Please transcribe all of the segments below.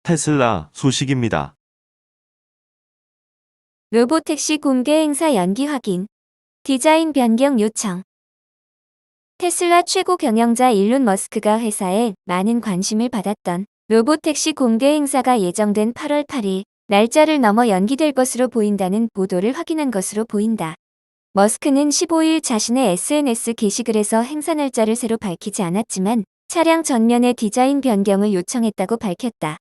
테슬라 소식입니다. 로보택시 공개 행사 연기 확인. 디자인 변경 요청. 테슬라 최고 경영자 일론 머스크가 회사에 많은 관심을 받았던 로보택시 공개 행사가 예정된 8월 8일 날짜를 넘어 연기될 것으로 보인다는 보도를 확인한 것으로 보인다. 머스크는 15일 자신의 SNS 게시글에서 행사 날짜를 새로 밝히지 않았지만 차량 전면의 디자인 변경을 요청했다고 밝혔다.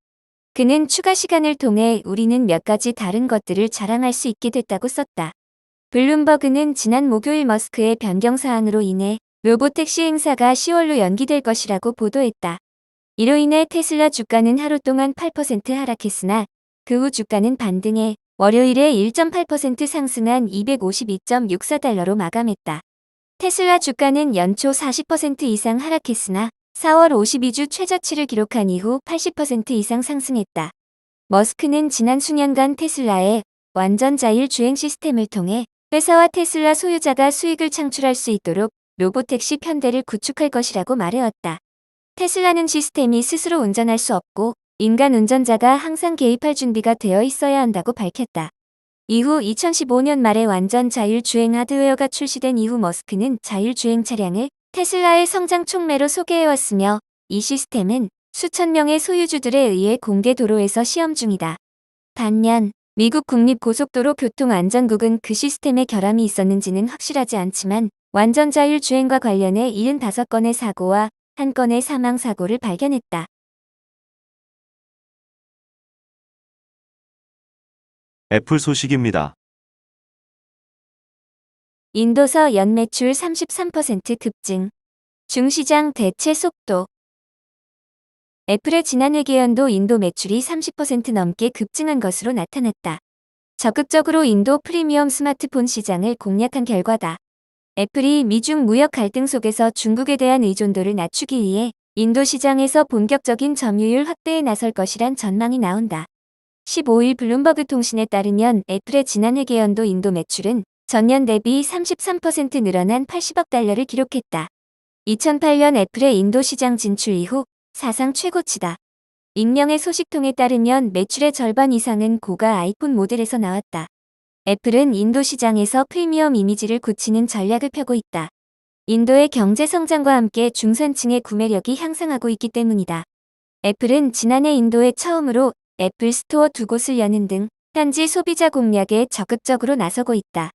그는 추가 시간을 통해 우리는 몇 가지 다른 것들을 자랑할 수 있게 됐다고 썼다. 블룸버그는 지난 목요일 머스크의 변경 사항으로 인해 로보택시 행사가 10월로 연기될 것이라고 보도했다. 이로 인해 테슬라 주가는 하루 동안 8% 하락했으나 그 후 주가는 반등해 월요일에 1.8% 상승한 252.64달러로 마감했다. 테슬라 주가는 연초 40% 이상 하락했으나 4월 52주 최저치를 기록한 이후 80% 이상 상승했다. 머스크는 지난 수년간 테슬라의 완전 자율 주행 시스템을 통해 회사와 테슬라 소유자가 수익을 창출할 수 있도록 로보택시 편대를 구축할 것이라고 말해왔다. 테슬라는 시스템이 스스로 운전할 수 없고 인간 운전자가 항상 개입할 준비가 되어 있어야 한다고 밝혔다. 이후 2015년 말에 완전 자율주행 하드웨어가 출시된 이후 머스크는 자율주행 차량을 테슬라의 성장 촉매로 소개해왔으며 이 시스템은 수천 명의 소유주들에 의해 공개 도로에서 시험 중이다. 반면 미국 국립고속도로 교통안전국은 그 시스템에 결함이 있었는지는 확실하지 않지만 완전 자율주행과 관련해 75건의 사고와 1건의 사망사고를 발견했다. 애플 소식입니다. 인도서 연매출 33% 급증. 중시장 대체 속도. 애플의 지난 회계연도 인도 매출이 30% 넘게 급증한 것으로 나타났다. 적극적으로 인도 프리미엄 스마트폰 시장을 공략한 결과다. 애플이 미중 무역 갈등 속에서 중국에 대한 의존도를 낮추기 위해 인도 시장에서 본격적인 점유율 확대에 나설 것이란 전망이 나온다. 15일 블룸버그 통신에 따르면 애플의 지난 회계연도 인도 매출은 전년 대비 33% 늘어난 80억 달러를 기록했다. 2008년 애플의 인도 시장 진출 이후 사상 최고치다. 익명의 소식통에 따르면 매출의 절반 이상은 고가 아이폰 모델에서 나왔다. 애플은 인도 시장에서 프리미엄 이미지를 굳히는 전략을 펴고 있다. 인도의 경제 성장과 함께 중산층의 구매력이 향상하고 있기 때문이다. 애플은 지난해 인도에 처음으로 애플 스토어 2곳을 여는 등 현지 소비자 공략에 적극적으로 나서고 있다.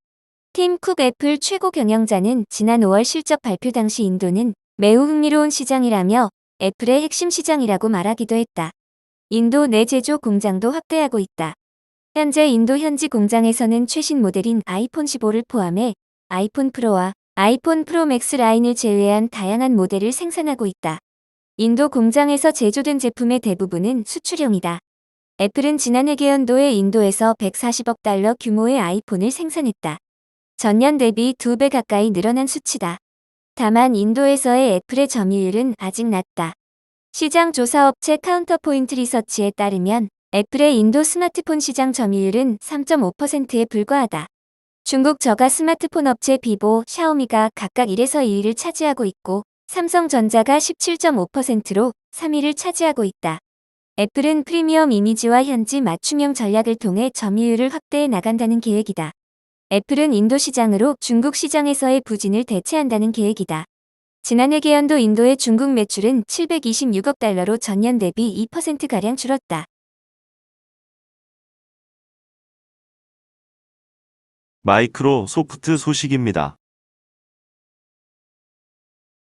팀 쿡 애플 최고 경영자는 지난 5월 실적 발표 당시 인도는 매우 흥미로운 시장이라며 애플의 핵심 시장이라고 말하기도 했다. 인도 내 제조 공장도 확대하고 있다. 현재 인도 현지 공장에서는 최신 모델인 아이폰 15를 포함해 아이폰 프로와 아이폰 프로 맥스 라인을 제외한 다양한 모델을 생산하고 있다. 인도 공장에서 제조된 제품의 대부분은 수출용이다. 애플은 지난 회계연도에 인도에서 140억 달러 규모의 아이폰을 생산했다. 전년 대비 2배 가까이 늘어난 수치다. 다만 인도에서의 애플의 점유율은 아직 낮다. 시장 조사업체 카운터포인트 리서치에 따르면 애플의 인도 스마트폰 시장 점유율은 3.5%에 불과하다. 중국 저가 스마트폰 업체 비보, 샤오미가 각각 1에서 2위를 차지하고 있고 삼성전자가 17.5%로 3위를 차지하고 있다. 애플은 프리미엄 이미지와 현지 맞춤형 전략을 통해 점유율을 확대해 나간다는 계획이다. 애플은 인도 시장으로 중국 시장에서의 부진을 대체한다는 계획이다. 지난 회계연도 인도의 중국 매출은 726억 달러로 전년 대비 2%가량 줄었다. 마이크로소프트 소식입니다.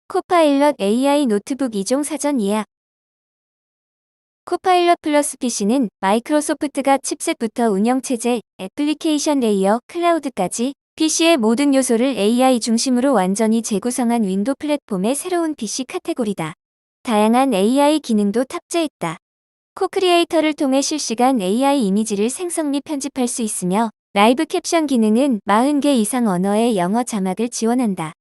코파일럿 AI 노트북 2종 사전 예약. 코파일럿 플러스 PC는 마이크로소프트가 칩셋부터 운영체제, 애플리케이션 레이어, 클라우드까지 PC의 모든 요소를 AI 중심으로 완전히 재구성한 윈도우 플랫폼의 새로운 PC 카테고리다. 다양한 AI 기능도 탑재했다. 코크리에이터를 통해 실시간 AI 이미지를 생성 및 편집할 수 있으며 라이브 캡션 기능은 40개 이상 언어의 영어 자막을 지원한다.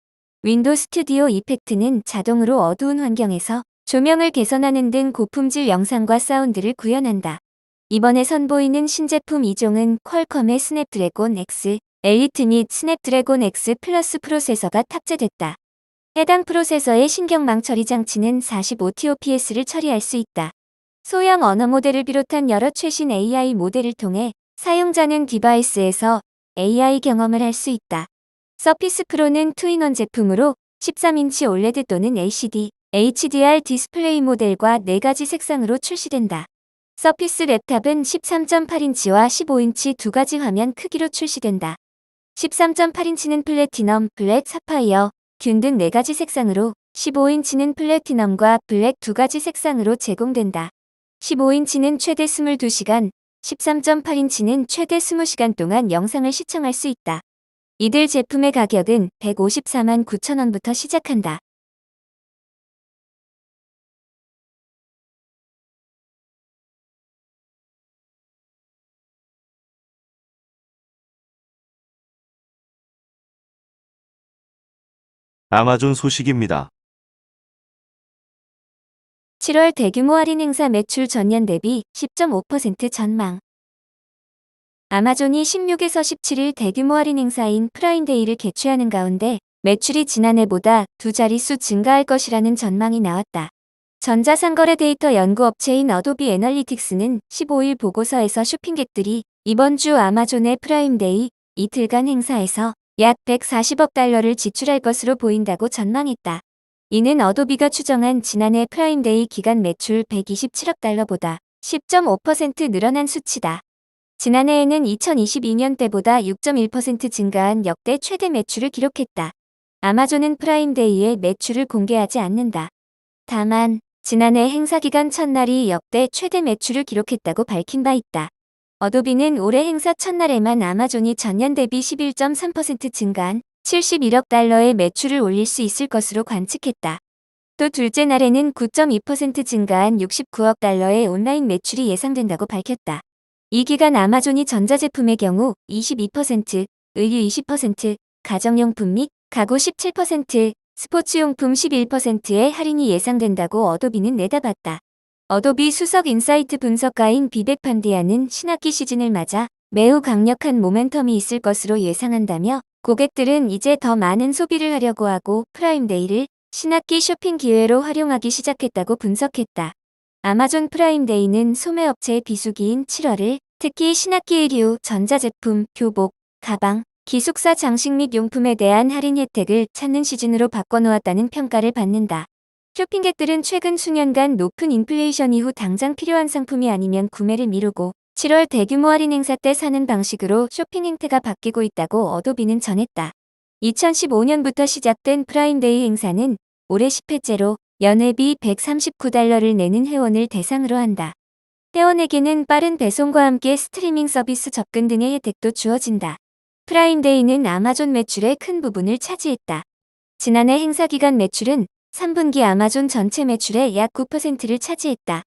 윈도우 스튜디오 이펙트는 자동으로 어두운 환경에서 조명을 개선하는 등 고품질 영상과 사운드를 구현한다. 이번에 선보이는 신제품 2종은 퀄컴의 스냅드래곤 X 엘리트 및 스냅드래곤 X 플러스 프로세서가 탑재됐다. 해당 프로세서의 신경망 처리 장치는 45TOPS를 처리할 수 있다. 소형 언어 모델을 비롯한 여러 최신 AI 모델을 통해 사용자는 디바이스에서 AI 경험을 할 수 있다. 서피스 프로는 투인원 제품으로 13인치 OLED 또는 LCD, HDR 디스플레이 모델과 4가지 색상으로 출시된다. 서피스 랩탑은 13.8인치와 15인치 두 가지 화면 크기로 출시된다. 13.8인치는 플래티넘, 블랙, 사파이어, 균 등 4가지 색상으로, 15인치는 플래티넘과 블랙 2가지 색상으로 제공된다. 15인치는 최대 22시간, 13.8인치는 최대 20시간 동안 영상을 시청할 수 있다. 이들 제품의 가격은 154만 9천원부터 시작한다. 아마존 소식입니다. 7월 대규모 할인 행사 매출 전년 대비 10.5% 전망. 아마존이 16에서 17일 대규모 할인 행사인 프라임데이를 개최하는 가운데 매출이 지난해보다 2자릿수 증가할 것이라는 전망이 나왔다. 전자상거래 데이터 연구업체인 어도비 애널리틱스는 15일 보고서에서 쇼핑객들이 이번 주 아마존의 프라임데이 이틀간 행사에서 약 140억 달러를 지출할 것으로 보인다고 전망했다. 이는 어도비가 추정한 지난해 프라임데이 기간 매출 127억 달러보다 10.5% 늘어난 수치다. 지난해에는 2022년 때보다 6.1% 증가한 역대 최대 매출을 기록했다. 아마존은 프라임데이에 매출을 공개하지 않는다. 다만 지난해 행사 기간 첫날이 역대 최대 매출을 기록했다고 밝힌 바 있다. 어도비는 올해 행사 첫날에만 아마존이 전년 대비 11.3% 증가한 71억 달러의 매출을 올릴 수 있을 것으로 관측했다. 또 둘째 날에는 9.2% 증가한 69억 달러의 온라인 매출이 예상된다고 밝혔다. 이 기간 아마존이 전자제품의 경우 22%, 의류 20%, 가정용품 및 가구 17%, 스포츠용품 11%의 할인이 예상된다고 어도비는 내다봤다. 어도비 수석 인사이트 분석가인 비백 판디아는 신학기 시즌을 맞아 매우 강력한 모멘텀이 있을 것으로 예상한다며 고객들은 이제 더 많은 소비를 하려고 하고 프라임데이를 신학기 쇼핑 기회로 활용하기 시작했다고 분석했다. 아마존 프라임데이는 소매업체의 비수기인 7월을 특히 신학기 의류, 전자제품, 교복, 가방, 기숙사 장식 및 용품에 대한 할인 혜택을 찾는 시즌으로 바꿔놓았다는 평가를 받는다. 쇼핑객들은 최근 수년간 높은 인플레이션 이후 당장 필요한 상품이 아니면 구매를 미루고 7월 대규모 할인 행사 때 사는 방식으로 쇼핑 행태가 바뀌고 있다고 어도비는 전했다. 2015년부터 시작된 프라임데이 행사는 올해 10회째로 연회비 139달러를 내는 회원을 대상으로 한다. 회원에게는 빠른 배송과 함께 스트리밍 서비스 접근 등의 혜택도 주어진다. 프라임데이는 아마존 매출의 큰 부분을 차지했다. 지난해 행사 기간 매출은 3분기 아마존 전체 매출의 약 9%를 차지했다.